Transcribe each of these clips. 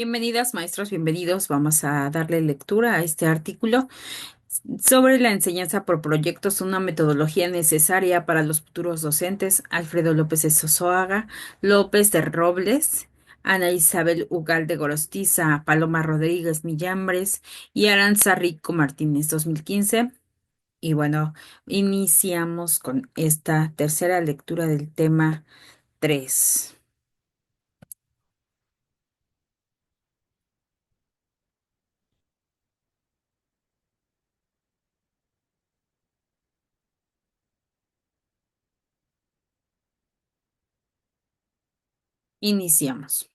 Bienvenidas, maestros, bienvenidos. Vamos a darle lectura a este artículo sobre la enseñanza por proyectos, una metodología necesaria para los futuros docentes. Alfredo López de Sosoaga, López de Robles, Ana Isabel Ugalde Gorostiza, Paloma Rodríguez Millambres y Aranza Rico Martínez, 2015. Y bueno, iniciamos con esta tercera lectura del tema 3. Iniciamos.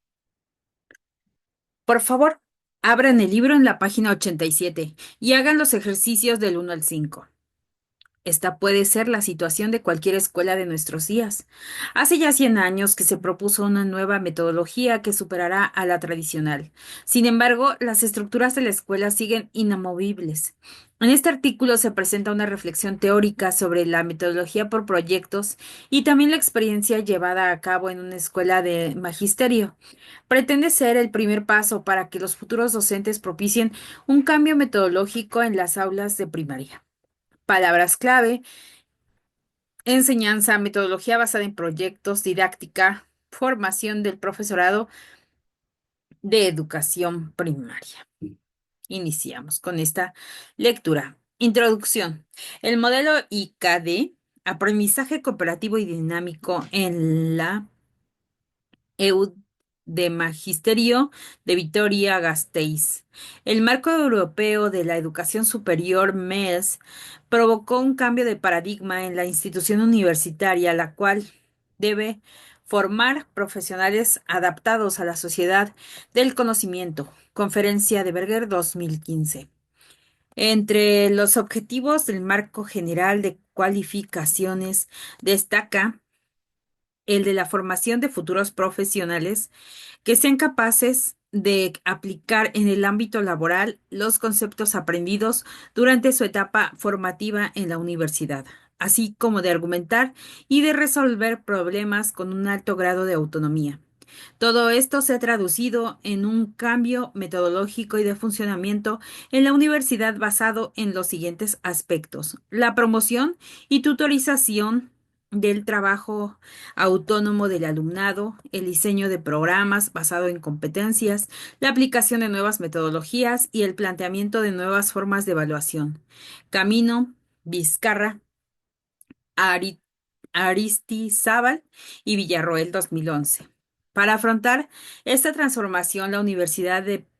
Por favor, abran el libro en la página 87 y hagan los ejercicios del 1 al 5. Esta puede ser la situación de cualquier escuela de nuestros días. Hace ya 100 años que se propuso una nueva metodología que superará a la tradicional. Sin embargo, las estructuras de la escuela siguen inamovibles. En este artículo se presenta una reflexión teórica sobre la metodología por proyectos y también la experiencia llevada a cabo en una escuela de magisterio. Pretende ser el primer paso para que los futuros docentes propicien un cambio metodológico en las aulas de primaria. Palabras clave: enseñanza, metodología basada en proyectos, didáctica, formación del profesorado de educación primaria. Iniciamos con esta lectura. Introducción. El modelo IKD, aprendizaje cooperativo y dinámico en la EUD de Magisterio de Vitoria-Gasteiz. El marco europeo de la educación superior, MES, provocó un cambio de paradigma en la institución universitaria, la cual debe formar profesionales adaptados a la sociedad del conocimiento. Conferencia de Berger 2015. Entre los objetivos del marco general de cualificaciones destaca el de la formación de futuros profesionales que sean capaces de aplicar en el ámbito laboral los conceptos aprendidos durante su etapa formativa en la universidad, así como de argumentar y de resolver problemas con un alto grado de autonomía. Todo esto se ha traducido en un cambio metodológico y de funcionamiento en la universidad basado en los siguientes aspectos: la promoción y tutorización del trabajo autónomo del alumnado, el diseño de programas basado en competencias, la aplicación de nuevas metodologías y el planteamiento de nuevas formas de evaluación. Camino, Vizcarra, Ari- Aristizábal y Villarroel, 2011. Para afrontar esta transformación, la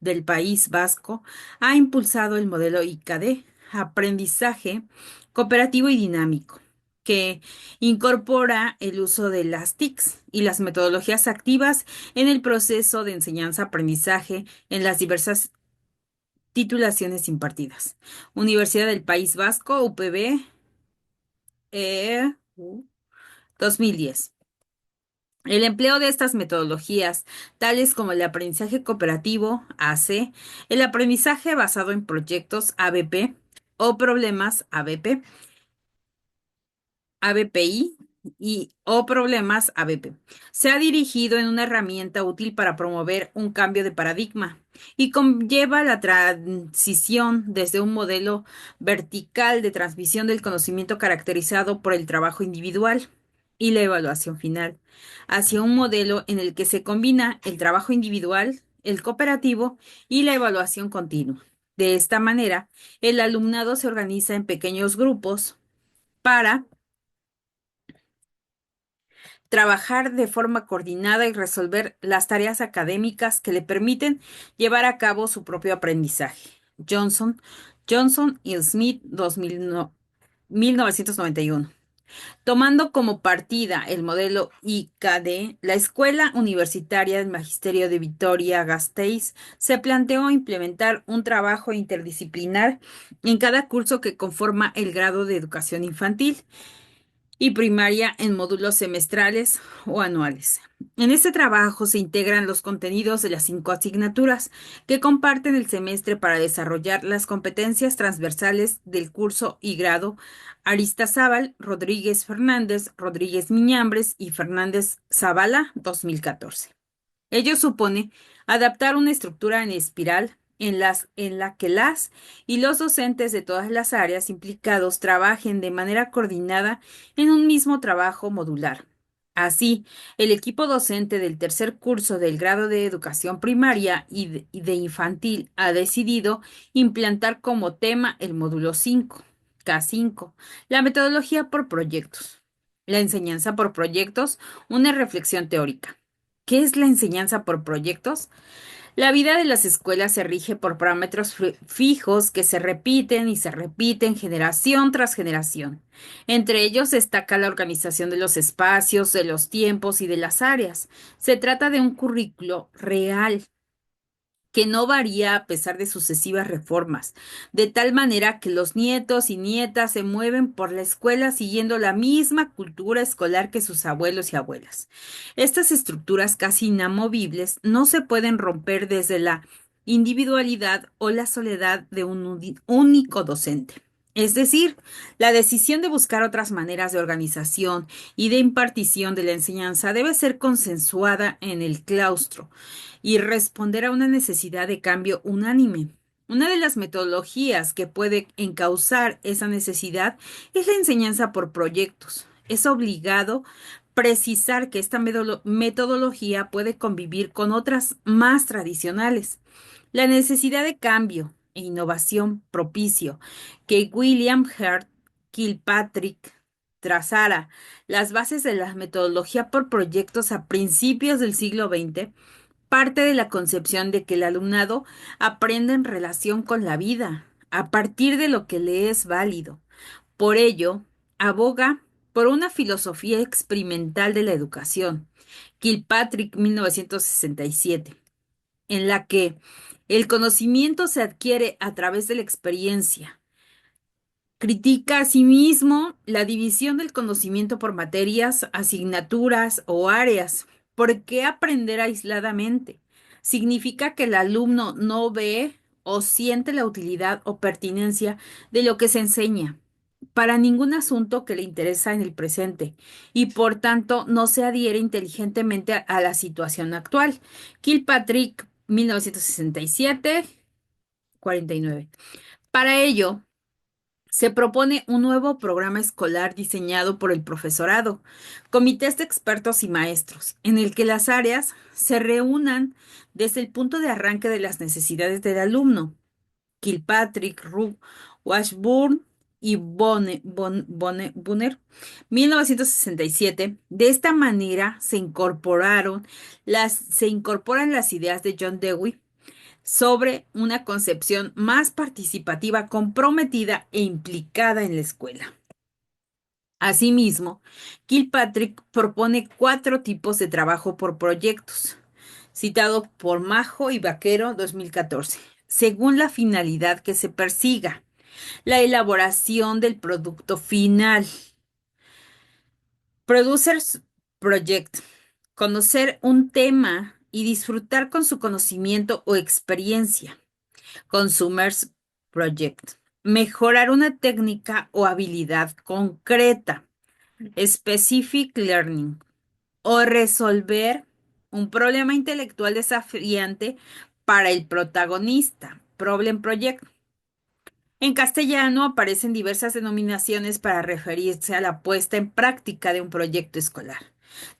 del País Vasco ha impulsado el modelo IKD, aprendizaje cooperativo y dinámico, que incorpora el uso de las TICs y las metodologías activas en el proceso de enseñanza-aprendizaje en las diversas titulaciones impartidas. Universidad del País Vasco, UPB, 2010. El empleo de estas metodologías, tales como el aprendizaje cooperativo, AC, el aprendizaje basado en proyectos, ABP, o problemas, ABP, ABPI o problemas, ABP, se ha dirigido en una herramienta útil para promover un cambio de paradigma y conlleva la transición desde un modelo vertical de transmisión del conocimiento caracterizado por el trabajo individual y la evaluación final, hacia un modelo en el que se combina el trabajo individual, el cooperativo y la evaluación continua. De esta manera, el alumnado se organiza en pequeños grupos para trabajar de forma coordinada y resolver las tareas académicas que le permiten llevar a cabo su propio aprendizaje. Johnson, Johnson y Smith, 1991. Tomando como partida el modelo IKD, la Escuela Universitaria del Magisterio de Vitoria-Gasteiz se planteó implementar un trabajo interdisciplinar en cada curso que conforma el grado de educación infantil y primaria en módulos semestrales o anuales. En este trabajo se integran los contenidos de las 5 asignaturas que comparten el semestre para desarrollar las competencias transversales del curso y grado. Aristizábal, Rodríguez Fernández, Rodríguez Miñambres y Fernández Zavala, 2014. Ello supone adaptar una estructura en espiral en la que las y los docentes de todas las áreas implicados trabajen de manera coordinada en un mismo trabajo modular. Así, el equipo docente del tercer curso del grado de educación primaria y de infantil ha decidido implantar como tema el módulo 5, K5, la metodología por proyectos. La enseñanza por proyectos, una reflexión teórica. ¿Qué es la enseñanza por proyectos? La vida de las escuelas se rige por parámetros fijos que se repiten y se repiten generación tras generación. Entre ellos destaca la organización de los espacios, de los tiempos y de las áreas. Se trata de un currículo real que no varía a pesar de sucesivas reformas, de tal manera que los nietos y nietas se mueven por la escuela siguiendo la misma cultura escolar que sus abuelos y abuelas. Estas estructuras casi inamovibles no se pueden romper desde la individualidad o la soledad de un único docente. Es decir, la decisión de buscar otras maneras de organización y de impartición de la enseñanza debe ser consensuada en el claustro y responder a una necesidad de cambio unánime. Una de las metodologías que puede encauzar esa necesidad es la enseñanza por proyectos. Es obligado precisar que esta metodología puede convivir con otras más tradicionales. La necesidad de cambio e innovación propicio que William Hurt Kilpatrick trazara las bases de la metodología por proyectos a principios del siglo XX parte de la concepción de que el alumnado aprende en relación con la vida, a partir de lo que le es válido. Por ello, aboga por una filosofía experimental de la educación, Kilpatrick 1967, en la que el conocimiento se adquiere a través de la experiencia. Critica asimismo la división del conocimiento por materias, asignaturas o áreas. ¿Por qué aprender aisladamente? Significa que el alumno no ve o siente la utilidad o pertinencia de lo que se enseña para ningún asunto que le interesa en el presente y por tanto no se adhiere inteligentemente a la situación actual. Kilpatrick, 1967, 49. Para ello, se propone un nuevo programa escolar diseñado por el profesorado, comités de expertos y maestros, en el que las áreas se reúnan desde el punto de arranque de las necesidades del alumno. Kilpatrick, Rook, Washburn y Bunner, 1967. De esta manera se incorporan las ideas de John Dewey sobre una concepción más participativa, comprometida e implicada en la escuela. Asimismo, Kilpatrick propone 4 tipos de trabajo por proyectos, citado por Majo y Vaquero 2014, según la finalidad que se persiga, la elaboración del producto final. Producers Project, conocer un tema y disfrutar con su conocimiento o experiencia. Consumers Project. Mejorar una técnica o habilidad concreta. Specific Learning. O resolver un problema intelectual desafiante para el protagonista. Problem Project. En castellano aparecen diversas denominaciones para referirse a la puesta en práctica de un proyecto escolar.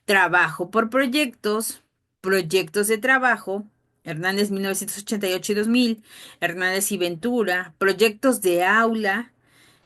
Trabajo por proyectos, proyectos de trabajo, Hernández 1988 y 2000, Hernández y Ventura, proyectos de aula,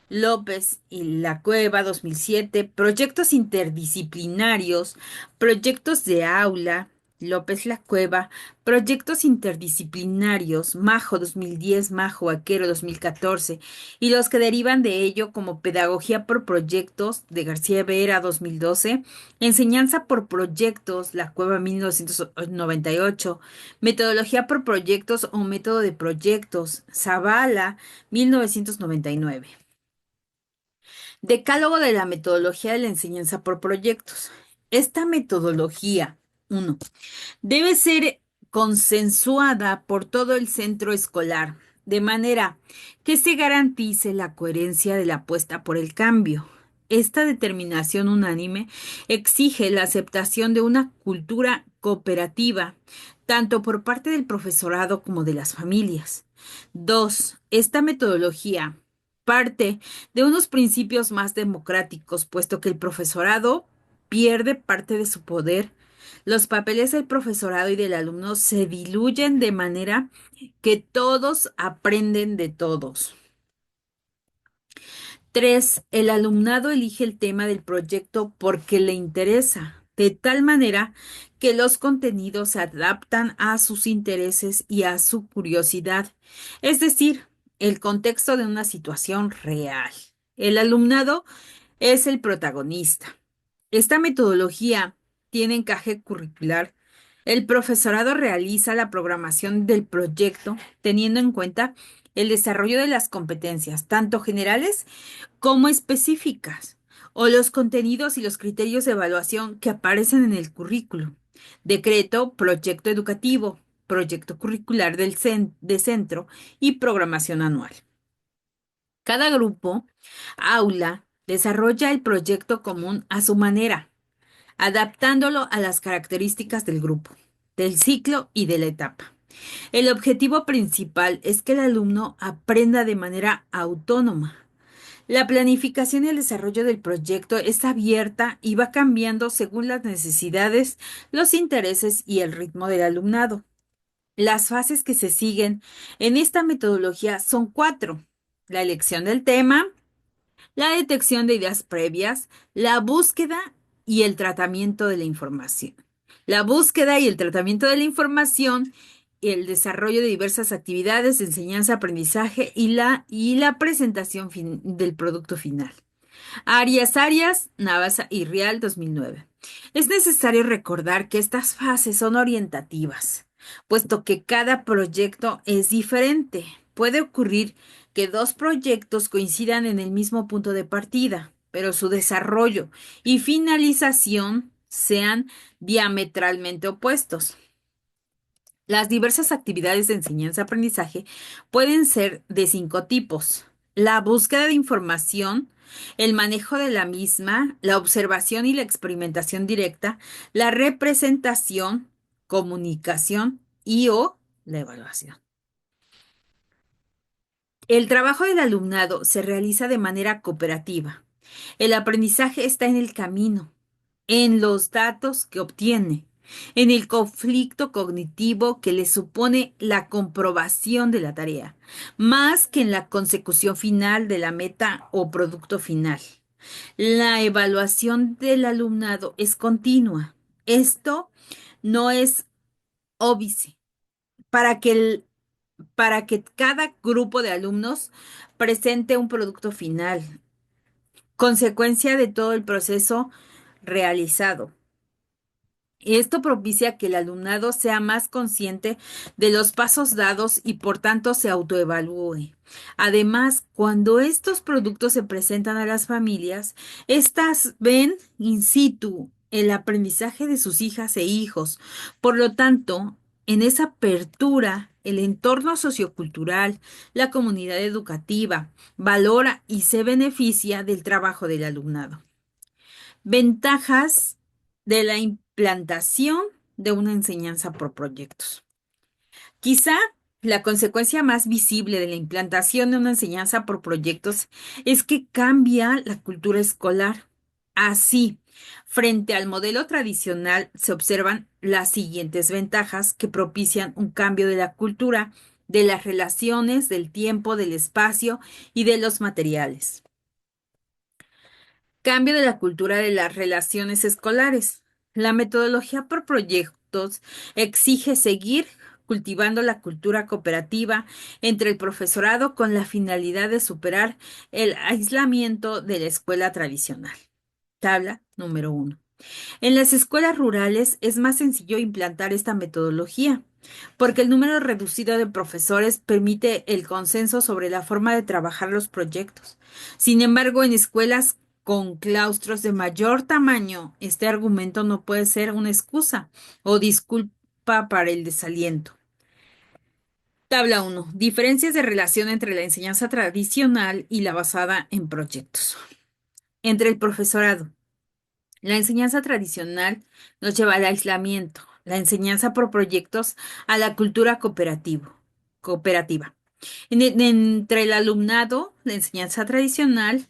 López y La Cueva 2007, proyectos interdisciplinarios, proyectos de aula, López La Cueva, proyectos interdisciplinarios, Majo 2010, Majo Vaquero 2014, y los que derivan de ello como pedagogía por proyectos de García Vera 2012, enseñanza por proyectos, La Cueva 1998, metodología por proyectos o método de proyectos, Zavala 1999. Decálogo de la metodología de la enseñanza por proyectos. Esta metodología, uno, debe ser consensuada por todo el centro escolar, de manera que se garantice la coherencia de la apuesta por el cambio. esta determinación unánime exige la aceptación de una cultura cooperativa, tanto por parte del profesorado como de las familias. 2. Esta metodología parte de unos principios más democráticos, puesto que el profesorado pierde parte de su poder. Los papeles del profesorado y del alumno se diluyen de manera que todos aprenden de todos. 3. El alumnado elige el tema del proyecto porque le interesa, de tal manera que los contenidos se adaptan a sus intereses y a su curiosidad, es decir, el contexto de una situación real. El alumnado es el protagonista. Esta metodología tiene encaje curricular. El profesorado realiza la programación del proyecto teniendo en cuenta el desarrollo de las competencias, tanto generales como específicas, o los contenidos y los criterios de evaluación que aparecen en el currículo. Decreto, proyecto educativo, proyecto curricular de centro y programación anual. Cada grupo, aula, desarrolla el proyecto común a su manera, adaptándolo a las características del grupo, del ciclo y de la etapa. El objetivo principal es que el alumno aprenda de manera autónoma. La planificación y el desarrollo del proyecto es abierta y va cambiando según las necesidades, los intereses y el ritmo del alumnado. Las fases que se siguen en esta metodología son cuatro: la elección del tema, la detección de ideas previas, la búsqueda y el tratamiento de la información. La búsqueda y el tratamiento de la información, el desarrollo de diversas actividades de enseñanza-aprendizaje y la presentación del producto final. Arias, Navas y Rial 2009. Es necesario recordar que estas fases son orientativas, puesto que cada proyecto es diferente. Puede ocurrir que dos proyectos coincidan en el mismo punto de partida, pero su desarrollo y finalización sean diametralmente opuestos. Las diversas actividades de enseñanza-aprendizaje pueden ser de 5 tipos: la búsqueda de información, el manejo de la misma, la observación y la experimentación directa, la representación, comunicación y la evaluación. El trabajo del alumnado se realiza de manera cooperativa. El aprendizaje está en el camino, en los datos que obtiene, en el conflicto cognitivo que le supone la comprobación de la tarea, más que en la consecución final de la meta o producto final. La evaluación del alumnado es continua. Esto no es óbice para que para que cada grupo de alumnos presente un producto final, consecuencia de todo el proceso realizado. Esto propicia que el alumnado sea más consciente de los pasos dados y por tanto se autoevalúe. Además, cuando estos productos se presentan a las familias, éstas ven in situ el aprendizaje de sus hijas e hijos. Por lo tanto, en esa apertura, el entorno sociocultural, la comunidad educativa, valora y se beneficia del trabajo del alumnado. Ventajas de la implantación de una enseñanza por proyectos. Quizá la consecuencia más visible de la implantación de una enseñanza por proyectos es que cambia la cultura escolar. Así, frente al modelo tradicional, se observan las siguientes ventajas que propician un cambio de la cultura, de las relaciones, del tiempo, del espacio y de los materiales. Cambio de la cultura de las relaciones escolares. La metodología por proyectos exige seguir cultivando la cultura cooperativa entre el profesorado con la finalidad de superar el aislamiento de la escuela tradicional. Tabla número 1. En las escuelas rurales es más sencillo implantar esta metodología, porque el número reducido de profesores permite el consenso sobre la forma de trabajar los proyectos. Sin embargo, en escuelas con claustros de mayor tamaño, este argumento no puede ser una excusa o disculpa para el desaliento. Tabla 1. Diferencias de relación entre la enseñanza tradicional y la basada en proyectos. entre el profesorado. La enseñanza tradicional nos lleva al aislamiento, la enseñanza por proyectos a la cultura cooperativa. Entre el alumnado, la enseñanza tradicional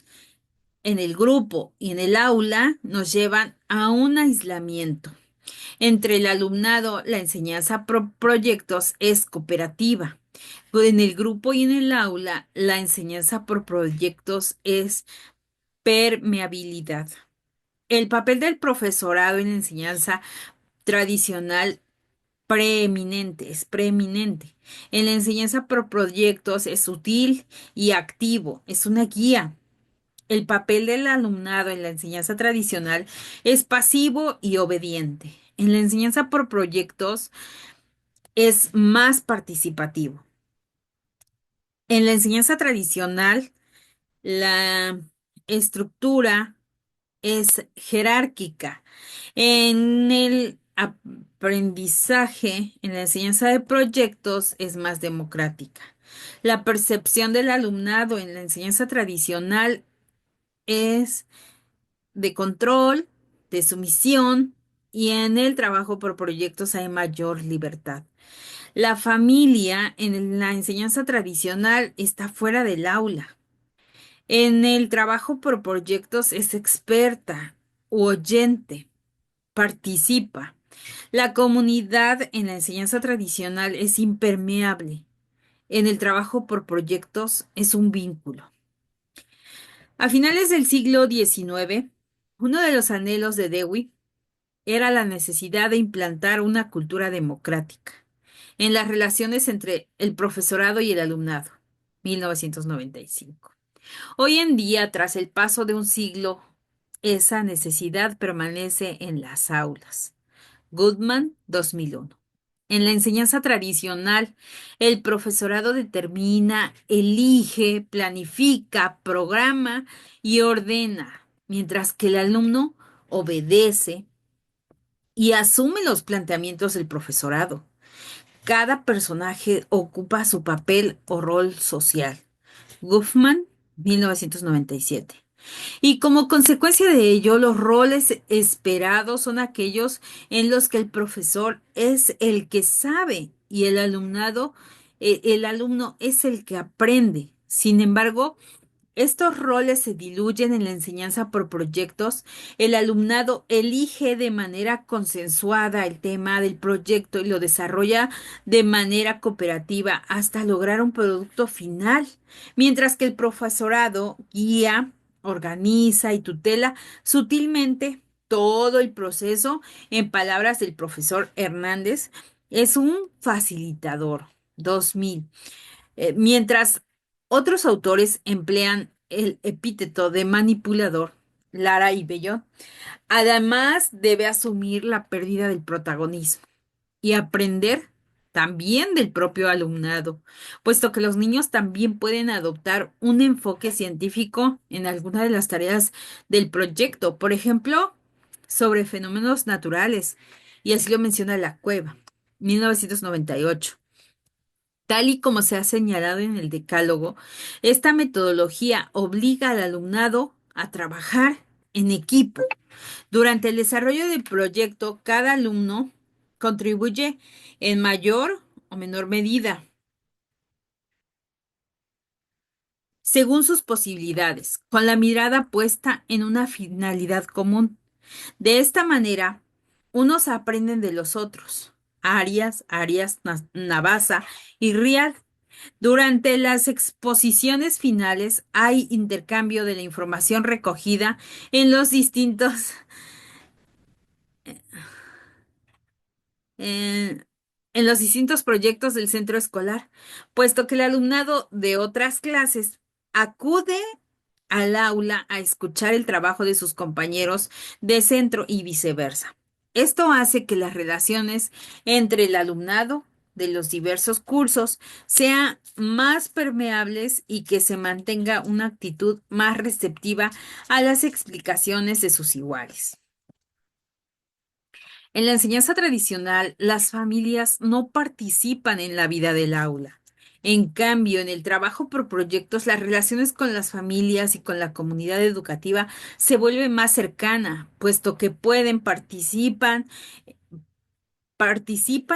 en el grupo y en el aula nos llevan a un aislamiento. Entre el alumnado, la enseñanza por proyectos es cooperativa. En el grupo y en el aula, la enseñanza por proyectos es permeabilidad. El papel del profesorado en la enseñanza tradicional es preeminente. En la enseñanza por proyectos es sutil y activo, es una guía. El papel del alumnado en la enseñanza tradicional es pasivo y obediente. En la enseñanza por proyectos es más participativo. En la enseñanza tradicional, la estructura es jerárquica. En el aprendizaje, en la enseñanza de proyectos, es más democrática. La percepción del alumnado en la enseñanza tradicional es de control, de sumisión, y en el trabajo por proyectos hay mayor libertad. La familia en la enseñanza tradicional está fuera del aula. En el trabajo por proyectos es experta u oyente, participa. La comunidad en la enseñanza tradicional es impermeable. En el trabajo por proyectos es un vínculo. A finales del siglo XIX, uno de los anhelos de Dewey era la necesidad de implantar una cultura democrática en las relaciones entre el profesorado y el alumnado. 1995. Hoy en día, tras el paso de un siglo, esa necesidad permanece en las aulas. Goodman, 2001. En la enseñanza tradicional, el profesorado determina, elige, planifica, programa y ordena, mientras que el alumno obedece y asume los planteamientos del profesorado. Cada personaje ocupa su papel o rol social. Goffman, 1997. Y como consecuencia de ello, los roles esperados son aquellos en los que el profesor es el que sabe y el alumno es el que aprende. Sin embargo, estos roles se diluyen en la enseñanza por proyectos. El alumnado elige de manera consensuada el tema del proyecto y lo desarrolla de manera cooperativa hasta lograr un producto final, mientras que el profesorado guía, organiza y tutela sutilmente todo el proceso. En palabras del profesor Hernández, es un facilitador. 2000. Mientras otros autores emplean el epíteto de manipulador, Lara y Bellot, además debe asumir la pérdida del protagonismo y aprender también del propio alumnado, puesto que los niños también pueden adoptar un enfoque científico en alguna de las tareas del proyecto, por ejemplo, sobre fenómenos naturales, y así lo menciona La Cueva, 1998. Tal y como se ha señalado en el Decálogo, esta metodología obliga al alumnado a trabajar en equipo. Durante el desarrollo del proyecto, cada alumno contribuye en mayor o menor medida, según sus posibilidades, con la mirada puesta en una finalidad común. De esta manera, unos aprenden de los otros. Navasa y Riad. Durante las exposiciones finales hay intercambio de la información recogida en en, en los distintos proyectos del centro escolar, puesto que el alumnado de otras clases acude al aula a escuchar el trabajo de sus compañeros de centro y viceversa. Esto hace que las relaciones entre el alumnado de los diversos cursos sean más permeables y que se mantenga una actitud más receptiva a las explicaciones de sus iguales. En la enseñanza tradicional, las familias no participan en la vida del aula. En cambio, en el trabajo por proyectos, las relaciones con las familias y con la comunidad educativa se vuelven más cercana, puesto que participan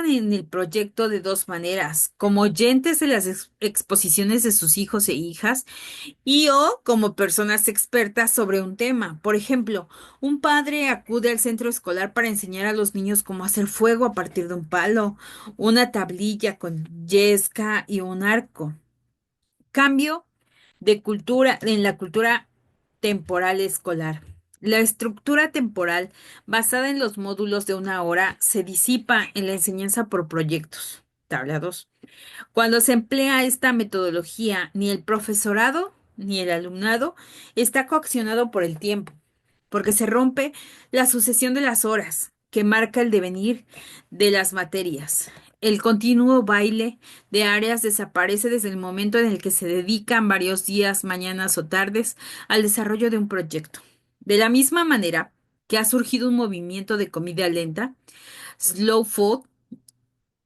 en el proyecto de dos maneras, como oyentes de las exposiciones de sus hijos e hijas y o como personas expertas sobre un tema. Por ejemplo, un padre acude al centro escolar para enseñar a los niños cómo hacer fuego a partir de un palo, una tablilla con yesca y un arco. Cambio de cultura en la cultura temporal escolar. La estructura temporal basada en los módulos de una hora se disipa en la enseñanza por proyectos. Tabla 2. Cuando se emplea esta metodología, ni el profesorado ni el alumnado está coaccionado por el tiempo, porque se rompe la sucesión de las horas que marca el devenir de las materias. El continuo baile de áreas desaparece desde el momento en el que se dedican varios días, mañanas o tardes al desarrollo de un proyecto. De la misma manera que ha surgido un movimiento de comida lenta, slow food,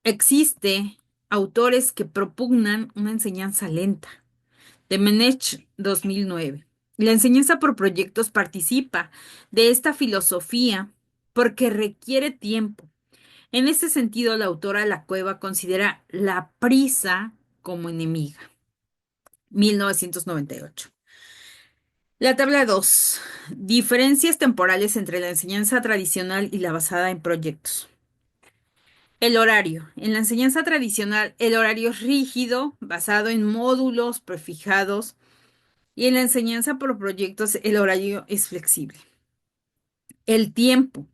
existe autores que propugnan una enseñanza lenta. De Menech 2009. La enseñanza por proyectos participa de esta filosofía porque requiere tiempo. En este sentido, la autora La Cueva considera la prisa como enemiga. 1998. La tabla 2. Diferencias temporales entre la enseñanza tradicional y la basada en proyectos. El horario. En la enseñanza tradicional, el horario es rígido, basado en módulos prefijados, y en la enseñanza por proyectos, el horario es flexible. El tiempo.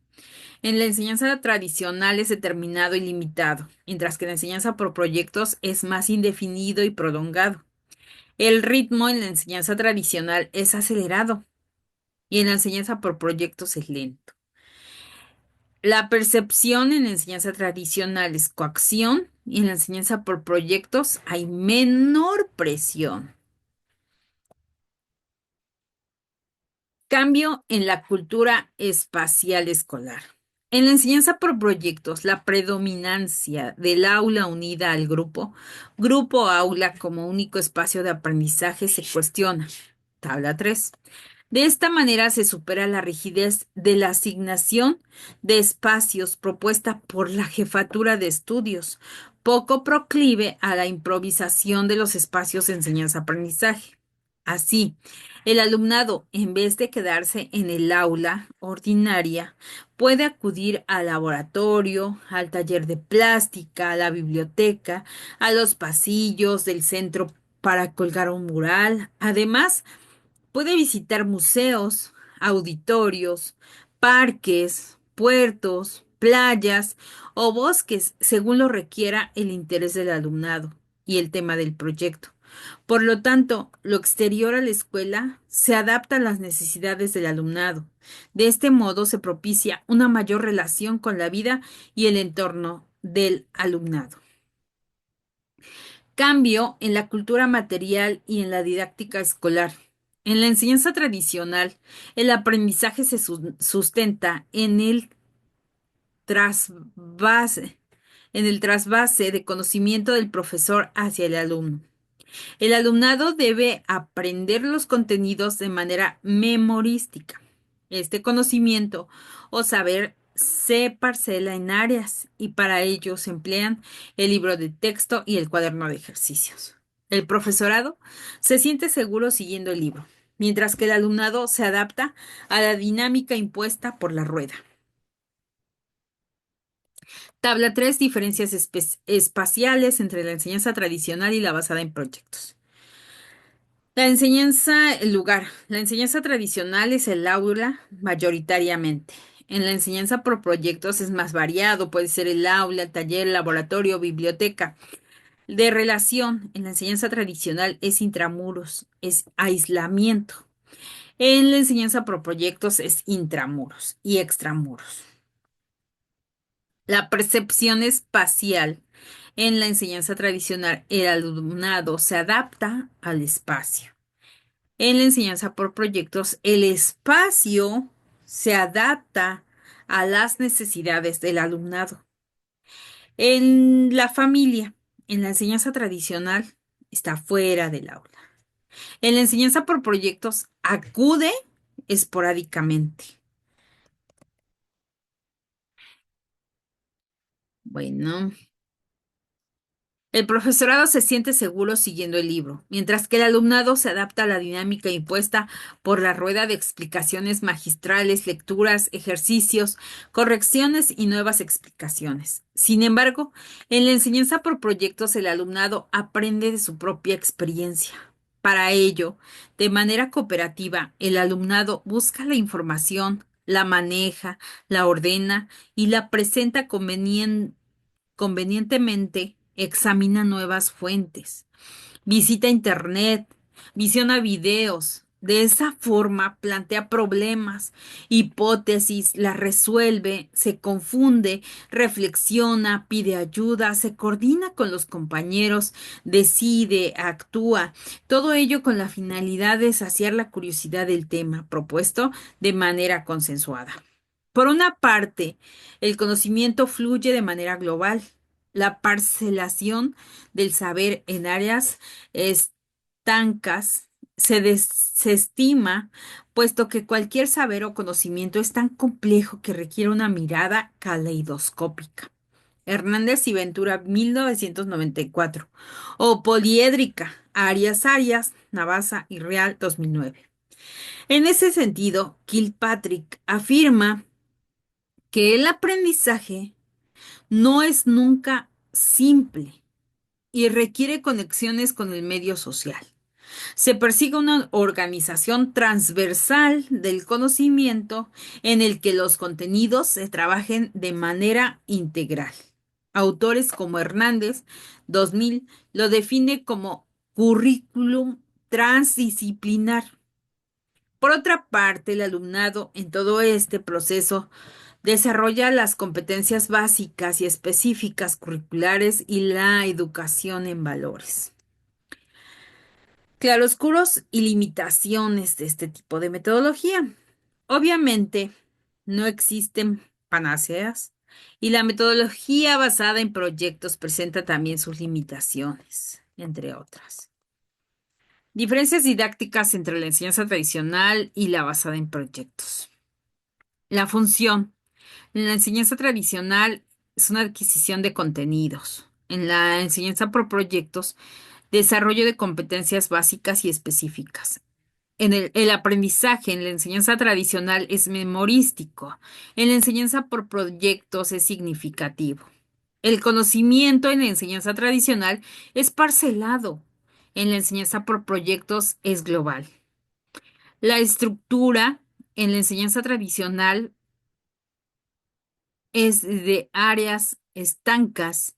En la enseñanza tradicional es determinado y limitado, mientras que la enseñanza por proyectos es más indefinido y prolongado. El ritmo en la enseñanza tradicional es acelerado y en la enseñanza por proyectos es lento. La percepción en la enseñanza tradicional es coacción y en la enseñanza por proyectos hay menor presión. Cambio en la cultura espacial escolar. En la enseñanza por proyectos, la predominancia del aula unida al grupo, grupo-aula como único espacio de aprendizaje se cuestiona. Tabla 3. De esta manera se supera la rigidez de la asignación de espacios propuesta por la jefatura de estudios, poco proclive a la improvisación de los espacios de enseñanza-aprendizaje. Así, el alumnado, en vez de quedarse en el aula ordinaria, puede acudir al laboratorio, al taller de plástica, a la biblioteca, a los pasillos del centro para colgar un mural. Además, puede visitar museos, auditorios, parques, puertos, playas o bosques, según lo requiera el interés del alumnado y el tema del proyecto. Por lo tanto, lo exterior a la escuela se adapta a las necesidades del alumnado. De este modo se propicia una mayor relación con la vida y el entorno del alumnado. Cambio en la cultura material y en la didáctica escolar. En la enseñanza tradicional, el aprendizaje se sustenta trasvase, en el trasvase de conocimiento del profesor hacia el alumno. El alumnado debe aprender los contenidos de manera memorística. Este conocimiento o saber se parcela en áreas y para ello se emplean el libro de texto y el cuaderno de ejercicios. El profesorado se siente seguro siguiendo el libro, mientras que el alumnado se adapta a la dinámica impuesta por la rueda. Tabla 3. Diferencias espaciales entre la enseñanza tradicional y la basada en proyectos. La enseñanza, el lugar. La enseñanza tradicional es el aula mayoritariamente. En la enseñanza por proyectos es más variado, puede ser el aula, el taller, el laboratorio, biblioteca. De relación, en la enseñanza tradicional es intramuros, es aislamiento. En la enseñanza por proyectos es intramuros y extramuros. La percepción espacial. En la enseñanza tradicional, el alumnado se adapta al espacio. En la enseñanza por proyectos, el espacio se adapta a las necesidades del alumnado. En la familia, en la enseñanza tradicional, está fuera del aula. En la enseñanza por proyectos acude esporádicamente. Bueno, el profesorado se siente seguro siguiendo el libro, mientras que el alumnado se adapta a la dinámica impuesta por la rueda de explicaciones magistrales, lecturas, ejercicios, correcciones y nuevas explicaciones. Sin embargo, en la enseñanza por proyectos el alumnado aprende de su propia experiencia. Para ello, de manera cooperativa, el alumnado busca la información, la maneja, la ordena y la presenta convenientemente, examina nuevas fuentes, visita Internet, visiona videos. De esa forma plantea problemas, hipótesis, las resuelve, se confunde, reflexiona, pide ayuda, se coordina con los compañeros, decide, actúa. Todo ello con la finalidad de saciar la curiosidad del tema propuesto de manera consensuada. Por una parte, el conocimiento fluye de manera global. La parcelación del saber en áreas estancas se desestima, puesto que cualquier saber o conocimiento es tan complejo que requiere una mirada caleidoscópica. Hernández y Ventura, 1994. O poliédrica, Arias, Navasa y Real, 2009. En ese sentido, Kilpatrick afirma que el aprendizaje no es nunca simple y requiere conexiones con el medio social. Se persigue una organización transversal del conocimiento en el que los contenidos se trabajen de manera integral. Autores como Hernández, 2000, lo define como currículum transdisciplinar. Por otra parte, el alumnado en todo este proceso desarrolla las competencias básicas y específicas curriculares y la educación en valores. Claroscuros y limitaciones de este tipo de metodología. Obviamente, no existen panaceas y la metodología basada en proyectos presenta también sus limitaciones, entre otras. Diferencias didácticas entre la enseñanza tradicional y la basada en proyectos. La función. En la enseñanza tradicional es una adquisición de contenidos. En la enseñanza por proyectos, desarrollo de competencias básicas y específicas. El aprendizaje en la enseñanza tradicional es memorístico. En la enseñanza por proyectos es significativo. El conocimiento en la enseñanza tradicional es parcelado. En la enseñanza por proyectos es global. La estructura en la enseñanza tradicional es de áreas estancas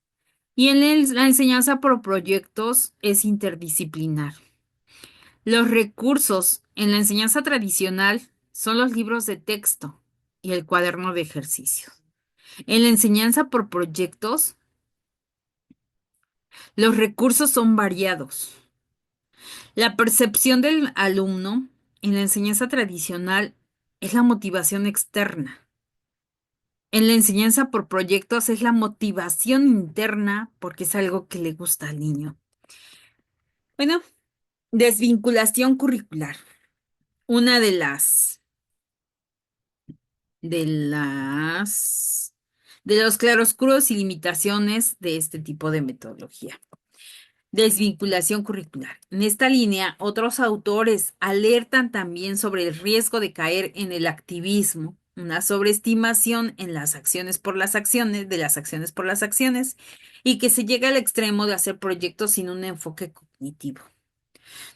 y en la enseñanza por proyectos es interdisciplinar. Los recursos en la enseñanza tradicional son los libros de texto y el cuaderno de ejercicios. En la enseñanza por proyectos, los recursos son variados. La percepción del alumno en la enseñanza tradicional es la motivación externa. En la enseñanza por proyectos es la motivación interna porque es algo que le gusta al niño. Bueno, desvinculación curricular. Una de las de los claroscuros y limitaciones de este tipo de metodología. Desvinculación curricular. En esta línea, otros autores alertan también sobre el riesgo de caer en el activismo, una sobreestimación en las acciones por las acciones, de las acciones por las acciones, y que se llega al extremo de hacer proyectos sin un enfoque cognitivo.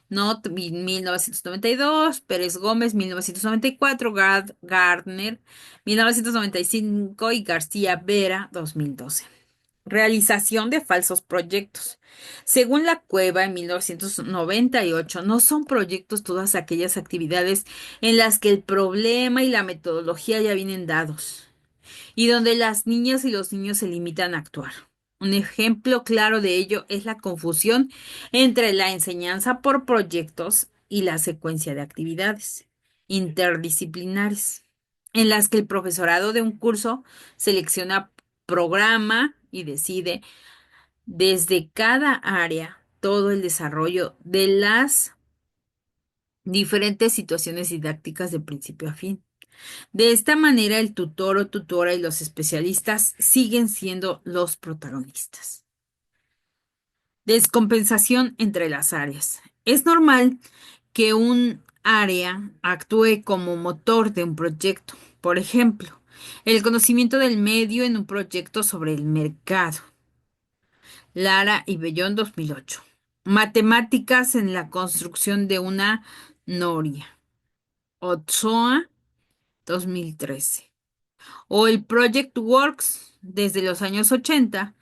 Not 1992, Pérez Gómez 1994, Gardner 1995 y García Vera 2012. Realización de falsos proyectos. Según la Cueva, en 1998, no son proyectos todas aquellas actividades en las que el problema y la metodología ya vienen dados y donde las niñas y los niños se limitan a actuar. Un ejemplo claro de ello es la confusión entre la enseñanza por proyectos y la secuencia de actividades interdisciplinares, en las que el profesorado de un curso selecciona programa y decide desde cada área todo el desarrollo de las diferentes situaciones didácticas de principio a fin. De esta manera, el tutor o tutora y los especialistas siguen siendo los protagonistas. Descompensación entre las áreas. Es normal que un área actúe como motor de un proyecto. Por ejemplo, el conocimiento del medio en un proyecto sobre el mercado. Lara y Bellón 2008. Matemáticas en la construcción de una noria. Otsoa 2013. O el Project Works desde los años 80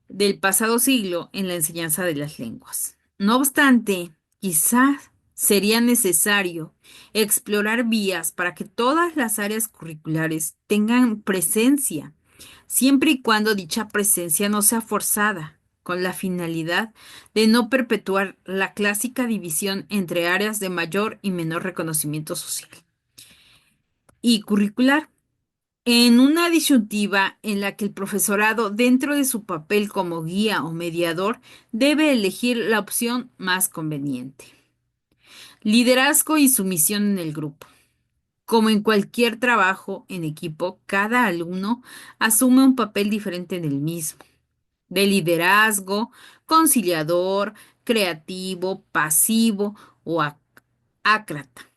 del pasado siglo en la enseñanza de las lenguas. No obstante, quizás sería necesario explorar vías para que todas las áreas curriculares tengan presencia, siempre y cuando dicha presencia no sea forzada, con la finalidad de no perpetuar la clásica división entre áreas de mayor y menor reconocimiento social y curricular en una disyuntiva en la que el profesorado, dentro de su papel como guía o mediador, debe elegir la opción más conveniente. Liderazgo y sumisión en el grupo. Como en cualquier trabajo en equipo, cada alumno asume un papel diferente en el mismo, de liderazgo, conciliador, creativo, pasivo o ácrata.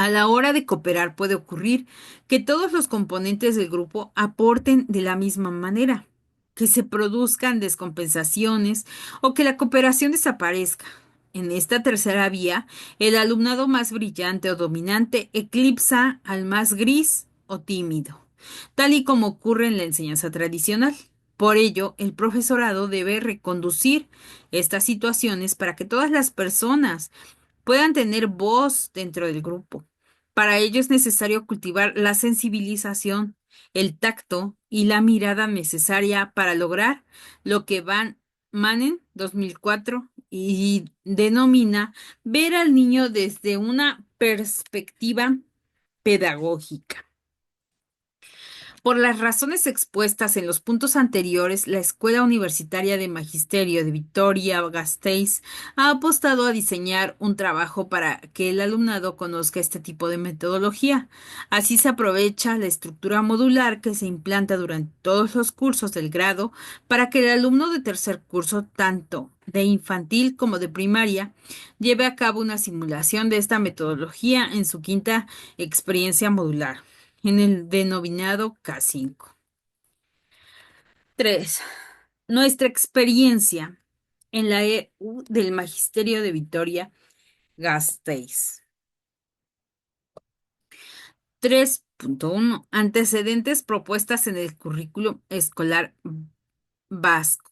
A la hora de cooperar puede ocurrir que todos los componentes del grupo aporten de la misma manera, que se produzcan descompensaciones o que la cooperación desaparezca. En esta tercera vía, el alumnado más brillante o dominante eclipsa al más gris o tímido, tal y como ocurre en la enseñanza tradicional. Por ello, el profesorado debe reconducir estas situaciones para que todas las personas puedan tener voz dentro del grupo. Para ello es necesario cultivar la sensibilización, el tacto y la mirada necesaria para lograr lo que Van Manen 2004 y denomina ver al niño desde una perspectiva pedagógica. Por las razones expuestas en los puntos anteriores, la Escuela Universitaria de Magisterio de Vitoria-Gasteiz ha apostado a diseñar un trabajo para que el alumnado conozca este tipo de metodología. Así se aprovecha la estructura modular que se implanta durante todos los cursos del grado para que el alumno de tercer curso, tanto de infantil como de primaria, lleve a cabo una simulación de esta metodología en su quinta experiencia modular en el denominado K5. 3. Nuestra experiencia en la EU del Magisterio de Vitoria-Gasteiz. 3.1. Antecedentes propuestas en el currículo escolar vasco.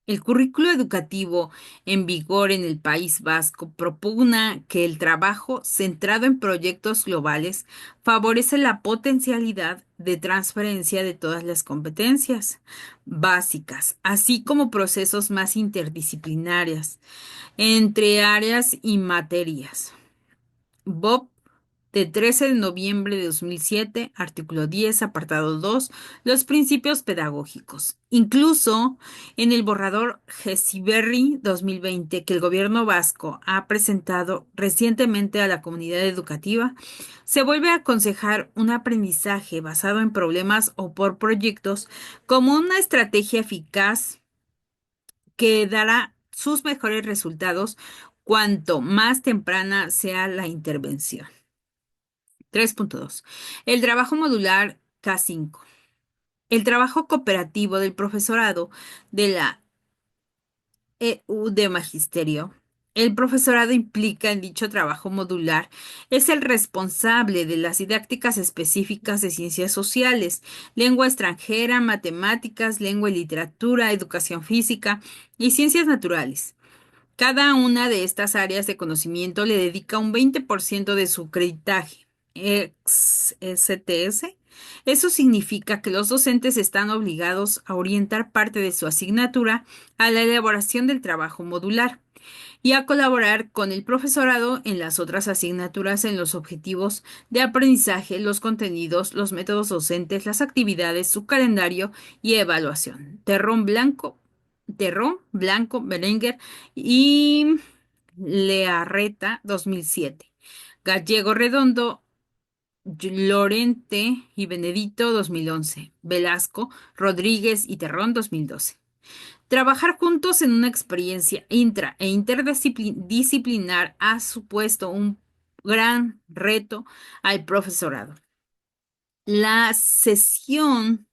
El currículo educativo en vigor en el País Vasco propugna que el trabajo centrado en proyectos globales favorece la potencialidad de transferencia de todas las competencias básicas, así como procesos más interdisciplinarios entre áreas y materias. Bob, de 13 de noviembre de 2007, artículo 10, apartado 2, los principios pedagógicos. Incluso en el borrador Gesiberri 2020 que el gobierno vasco ha presentado recientemente a la comunidad educativa, se vuelve a aconsejar un aprendizaje basado en problemas o por proyectos como una estrategia eficaz que dará sus mejores resultados cuanto más temprana sea la intervención. 3.2. El trabajo modular K5. El trabajo cooperativo del profesorado de la EU de Magisterio. El profesorado implica en dicho trabajo modular es el responsable de las didácticas específicas de ciencias sociales, lengua extranjera, matemáticas, lengua y literatura, educación física y ciencias naturales. Cada una de estas áreas de conocimiento le dedica un 20% de su creditaje. STS. Eso significa que los docentes están obligados a orientar parte de su asignatura a la elaboración del trabajo modular y a colaborar con el profesorado en las otras asignaturas en los objetivos de aprendizaje, los contenidos, los métodos docentes, las actividades, su calendario y evaluación. Terrón Blanco Terrón, Blanco, Berenguer y Learreta, 2007. Gallego Redondo, Lorente y Benedito, 2011. Velasco, Rodríguez y Terrón, 2012. Trabajar juntos en una experiencia intra e interdisciplinar ha supuesto un gran reto al profesorado. La sesión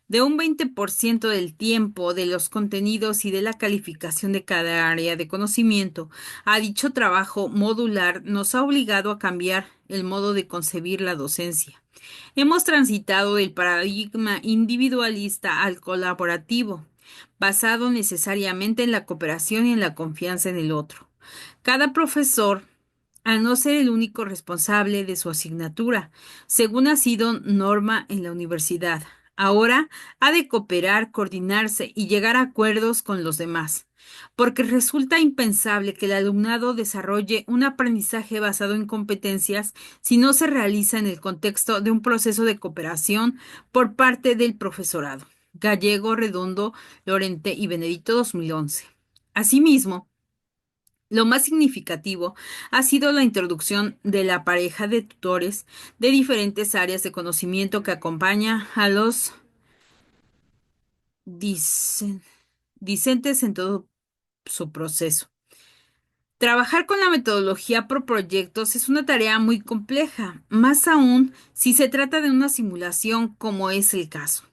de un 20% del tiempo, de los contenidos y de la calificación de cada área de conocimiento a dicho trabajo modular nos ha obligado a cambiar el modo de concebir la docencia. Hemos transitado del paradigma individualista al colaborativo, basado necesariamente en la cooperación y en la confianza en el otro. Cada profesor, al no ser el único responsable de su asignatura, según ha sido norma en la universidad, ahora ha de cooperar, coordinarse y llegar a acuerdos con los demás, porque resulta impensable que el alumnado desarrolle un aprendizaje basado en competencias si no se realiza en el contexto de un proceso de cooperación por parte del profesorado. Gallego, Redondo, Lorente y Benedito, 2011. Asimismo, lo más significativo ha sido la introducción de la pareja de tutores de diferentes áreas de conocimiento que acompaña a los dicen- discentes en todo su proceso. Trabajar con la metodología por proyectos es una tarea muy compleja, más aún si se trata de una simulación como es el caso.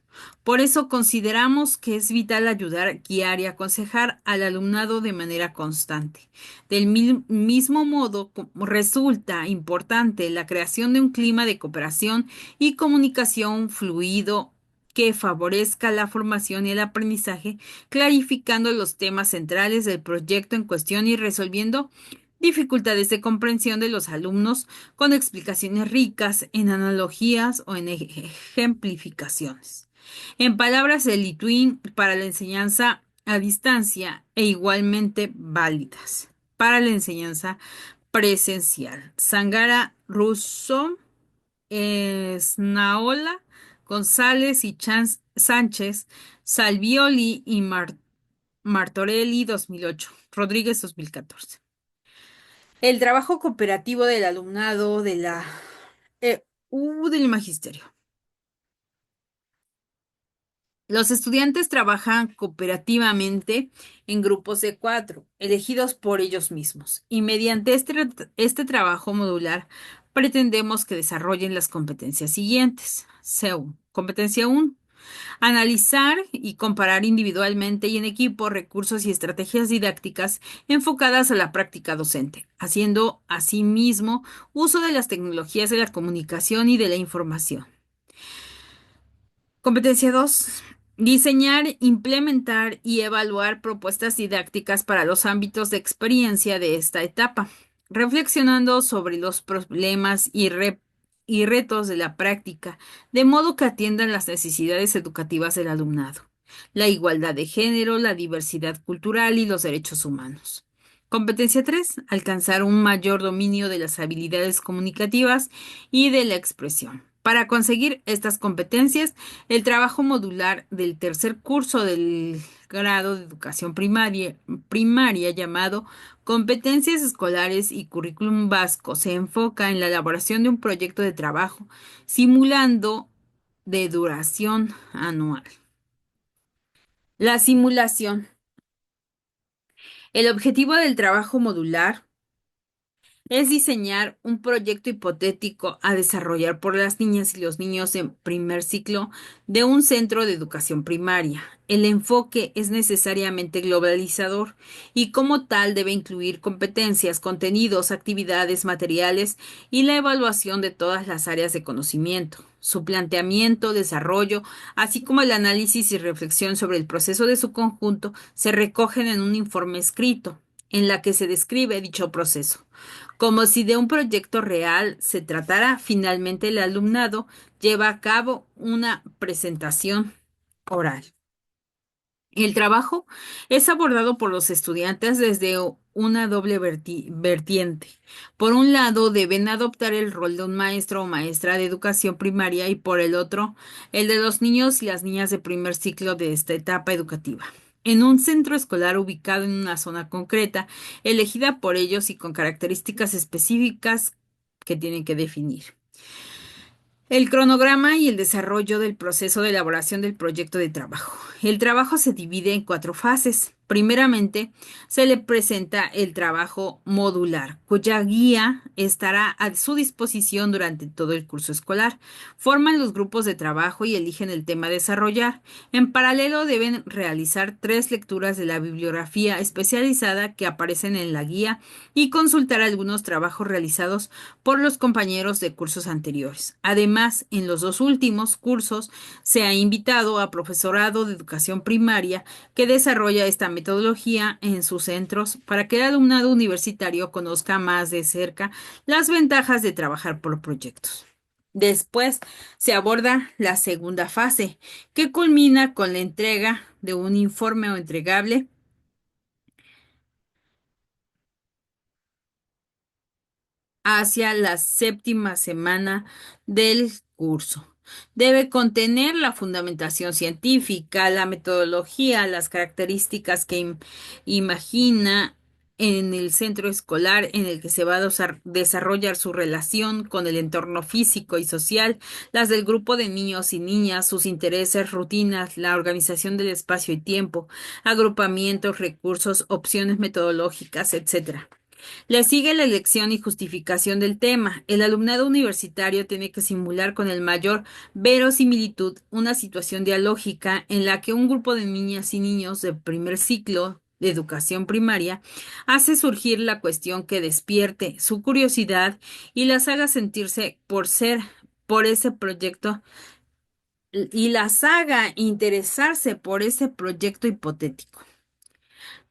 Por eso consideramos que es vital ayudar, guiar y aconsejar al alumnado de manera constante. Del mismo modo, resulta importante la creación de un clima de cooperación y comunicación fluido que favorezca la formación y el aprendizaje, clarificando los temas centrales del proyecto en cuestión y resolviendo dificultades de comprensión de los alumnos con explicaciones ricas en analogías o en ejemplificaciones. En palabras de Litwin, para la enseñanza a distancia e igualmente válidas para la enseñanza presencial. Sangara, Russo, Snaola, González y Sánchez, Salvioli y Martorelli, 2008. Rodríguez, 2014. El trabajo cooperativo del alumnado de la del magisterio. Los estudiantes trabajan cooperativamente en grupos de cuatro, elegidos por ellos mismos, y mediante este trabajo modular pretendemos que desarrollen las competencias siguientes. Competencia 1. Analizar y comparar individualmente y en equipo recursos y estrategias didácticas enfocadas a la práctica docente, haciendo asimismo uso de las tecnologías de la comunicación y de la información. Competencia 2. Diseñar, implementar y evaluar propuestas didácticas para los ámbitos de experiencia de esta etapa, reflexionando sobre los problemas y retos de la práctica, de modo que atiendan las necesidades educativas del alumnado, la igualdad de género, la diversidad cultural y los derechos humanos. Competencia 3. Alcanzar un mayor dominio de las habilidades comunicativas y de la expresión. Para conseguir estas competencias, el trabajo modular del tercer curso del grado de educación primaria llamado Competencias Escolares y Currículum Vasco se enfoca en la elaboración de un proyecto de trabajo simulando de duración anual. La simulación. El objetivo del trabajo modular es diseñar un proyecto hipotético a desarrollar por las niñas y los niños en primer ciclo de un centro de educación primaria. El enfoque es necesariamente globalizador y como tal debe incluir competencias, contenidos, actividades, materiales y la evaluación de todas las áreas de conocimiento. Su planteamiento, desarrollo, así como el análisis y reflexión sobre el proceso de su conjunto se recogen en un informe escrito, en la que se describe dicho proceso. Como si de un proyecto real se tratara, finalmente el alumnado lleva a cabo una presentación oral. El trabajo es abordado por los estudiantes desde una doble vertiente. Por un lado, deben adoptar el rol de un maestro o maestra de educación primaria y por el otro, el de los niños y las niñas de primer ciclo de esta etapa educativa. en un centro escolar ubicado en una zona concreta, elegida por ellos y con características específicas que tienen que definir. El cronograma y el desarrollo del proceso de elaboración del proyecto de trabajo. El trabajo se divide en 4 fases. Primeramente, se le presenta el trabajo modular, cuya guía estará a su disposición durante todo el curso escolar. Forman los grupos de trabajo y eligen el tema a desarrollar. En paralelo, deben realizar 3 lecturas de la bibliografía especializada que aparecen en la guía y consultar algunos trabajos realizados por los compañeros de cursos anteriores. Además, en los 2 últimos cursos se ha invitado a profesorado de educación primaria que desarrolla esta metodología en sus centros para que el alumnado universitario conozca más de cerca las ventajas de trabajar por proyectos. Después se aborda la segunda fase, que culmina con la entrega de un informe o entregable hacia la 7ª semana del curso. Debe contener la fundamentación científica, la metodología, las características que imagina en el centro escolar en el que se va a desarrollar su relación con el entorno físico y social, las del grupo de niños y niñas, sus intereses, rutinas, la organización del espacio y tiempo, agrupamientos, recursos, opciones metodológicas, etcétera. Le sigue la elección y justificación del tema. El alumnado universitario tiene que simular con el mayor verosimilitud una situación dialógica en la que un grupo de niñas y niños de primer ciclo de educación primaria hace surgir la cuestión que despierte su curiosidad y las haga sentirse por ese proyecto y las haga interesarse por ese proyecto hipotético.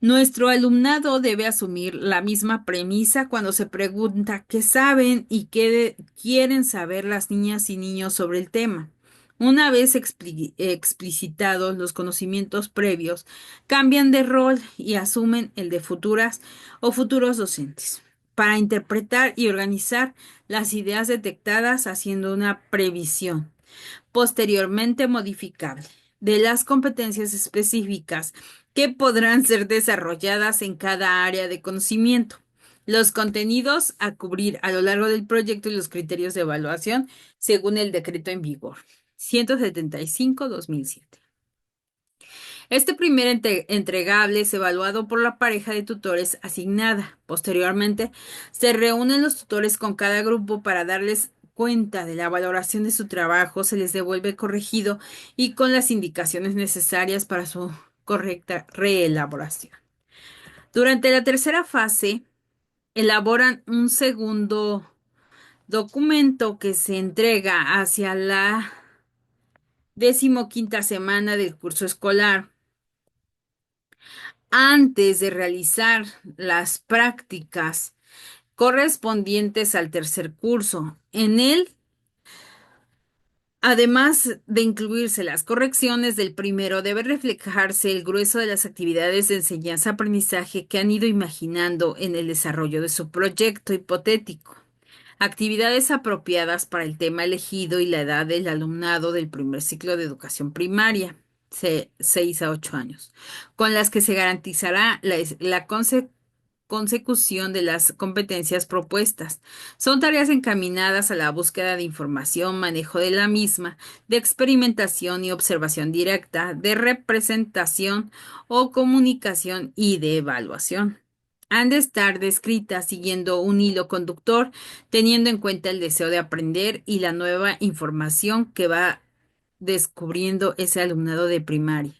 Nuestro alumnado debe asumir la misma premisa cuando se pregunta qué saben y qué quieren saber las niñas y niños sobre el tema. Una vez explicitados los conocimientos previos, cambian de rol y asumen el de futuras o futuros docentes para interpretar y organizar las ideas detectadas haciendo una previsión posteriormente modificable de las competencias específicas que podrán ser desarrolladas en cada área de conocimiento, los contenidos a cubrir a lo largo del proyecto y los criterios de evaluación según el decreto en vigor 175/2007. Este primer entregable es evaluado por la pareja de tutores asignada. Posteriormente, se reúnen los tutores con cada grupo para darles cuenta de la valoración de su trabajo, se les devuelve corregido y con las indicaciones necesarias para su correcta reelaboración. Durante la tercera fase, elaboran un segundo documento que se entrega hacia la 15ª semana del curso escolar antes de realizar las prácticas correspondientes al tercer curso. En él, además de incluirse las correcciones del primero, debe reflejarse el grueso de las actividades de enseñanza-aprendizaje que han ido imaginando en el desarrollo de su proyecto hipotético. Actividades apropiadas para el tema elegido y la edad del alumnado del primer ciclo de educación primaria, 6 a 8 años, con las que se garantizará la consecución de las competencias propuestas. Son tareas encaminadas a la búsqueda de información, manejo de la misma, de experimentación y observación directa, de representación o comunicación y de evaluación. Han de estar descritas siguiendo un hilo conductor, teniendo en cuenta el deseo de aprender y la nueva información que va descubriendo ese alumnado de primaria.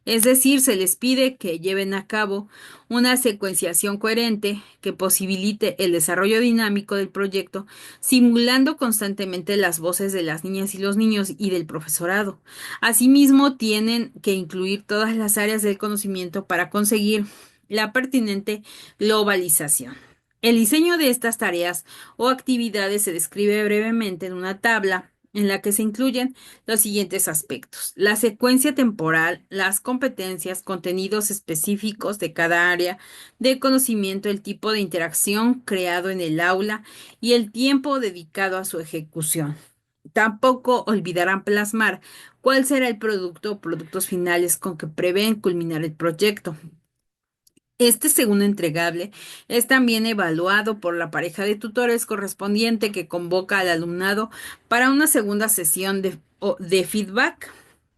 Es decir, se les pide que lleven a cabo una secuenciación coherente que posibilite el desarrollo dinámico del proyecto, simulando constantemente las voces de las niñas y los niños y del profesorado. Asimismo, tienen que incluir todas las áreas del conocimiento para conseguir la pertinente globalización. El diseño de estas tareas o actividades se describe brevemente en una tabla en la que se incluyen los siguientes aspectos: la secuencia temporal, las competencias, contenidos específicos de cada área de conocimiento, el tipo de interacción creado en el aula y el tiempo dedicado a su ejecución. Tampoco olvidarán plasmar cuál será el producto o productos finales con que prevén culminar el proyecto. Este segundo entregable es también evaluado por la pareja de tutores correspondiente que convoca al alumnado para una segunda sesión de feedback.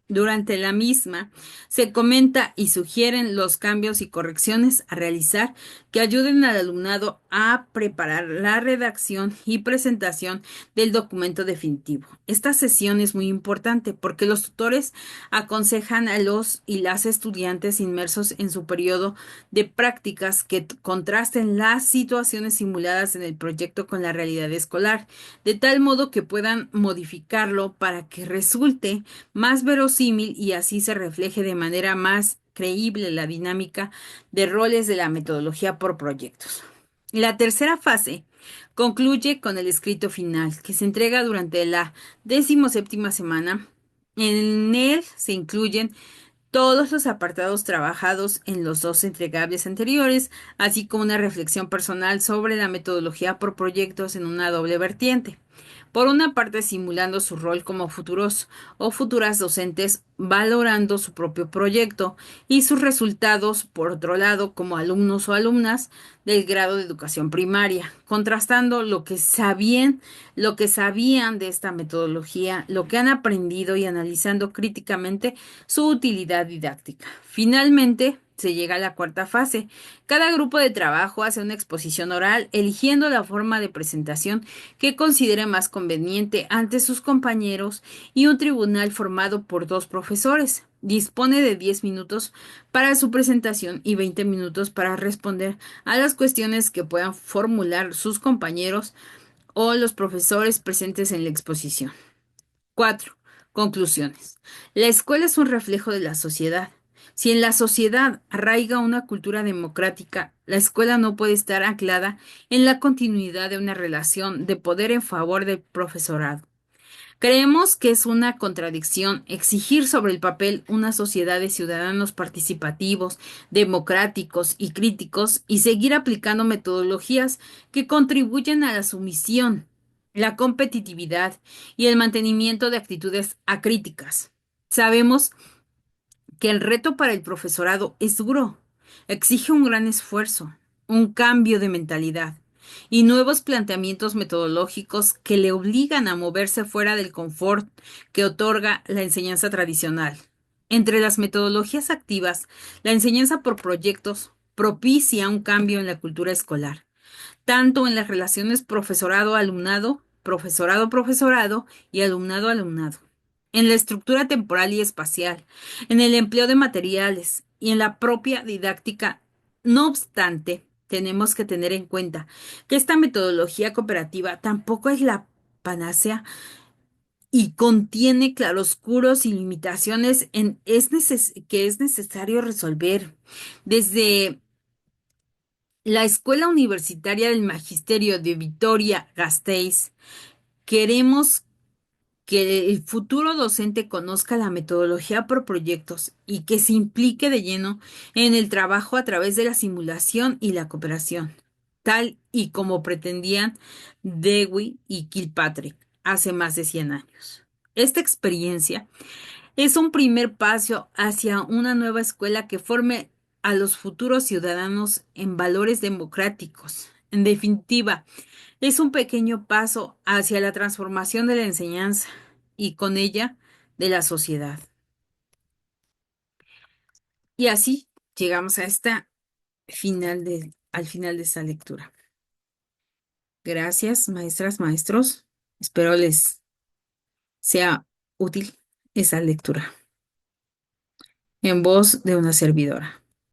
Durante la misma, se comenta y sugieren los cambios y correcciones a realizar que ayuden al alumnado a preparar la redacción y presentación del documento definitivo. Esta sesión es muy importante porque los tutores aconsejan a los y las estudiantes inmersos en su periodo de prácticas que contrasten las situaciones simuladas en el proyecto con la realidad escolar, de tal modo que puedan modificarlo para que resulte más verosímil y así se refleje de manera más creíble la dinámica de roles de la metodología por proyectos. La tercera fase concluye con el escrito final, que se entrega durante la 17ª semana. En él se incluyen todos los apartados trabajados en los dos entregables anteriores, así como una reflexión personal sobre la metodología por proyectos en una doble vertiente. Por una parte, simulando su rol como futuros o futuras docentes, valorando su propio proyecto y sus resultados, por otro lado, como alumnos o alumnas del grado de educación primaria, contrastando lo que sabían de esta metodología, lo que han aprendido y analizando críticamente su utilidad didáctica. Finalmente, se llega a la cuarta fase. Cada grupo de trabajo hace una exposición oral, eligiendo la forma de presentación que considere más conveniente ante sus compañeros y un tribunal formado por dos profesores. Dispone de 10 minutos para su presentación y 20 minutos para responder a las cuestiones que puedan formular sus compañeros o los profesores presentes en la exposición. 4. Conclusiones. La escuela es un reflejo de la sociedad. Si en la sociedad arraiga una cultura democrática, la escuela no puede estar anclada en la continuidad de una relación de poder en favor del profesorado. Creemos que es una contradicción exigir sobre el papel una sociedad de ciudadanos participativos, democráticos y críticos y seguir aplicando metodologías que contribuyen a la sumisión, la competitividad y el mantenimiento de actitudes acríticas. Sabemos que el reto para el profesorado es duro, exige un gran esfuerzo, un cambio de mentalidad y nuevos planteamientos metodológicos que le obligan a moverse fuera del confort que otorga la enseñanza tradicional. Entre las metodologías activas, la enseñanza por proyectos propicia un cambio en la cultura escolar tanto en las relaciones profesorado-alumnado, profesorado-profesorado y alumnado-alumnado, en la estructura temporal y espacial, en el empleo de materiales y en la propia didáctica. No obstante, tenemos que tener en cuenta que esta metodología cooperativa tampoco es la panacea y contiene claroscuros y limitaciones que es necesario resolver. Desde la Escuela Universitaria del Magisterio de Vitoria-Gasteiz, queremos que el futuro docente conozca la metodología por proyectos y que se implique de lleno en el trabajo a través de la simulación y la cooperación, tal y como pretendían Dewey y Kilpatrick hace más de 100 años. Esta experiencia es un primer paso hacia una nueva escuela que forme a los futuros ciudadanos en valores democráticos. En definitiva, es un pequeño paso hacia la transformación de la enseñanza y con ella de la sociedad. Y así llegamos a al final de esta lectura. Gracias, maestras, maestros. Espero les sea útil esa lectura en voz de una servidora.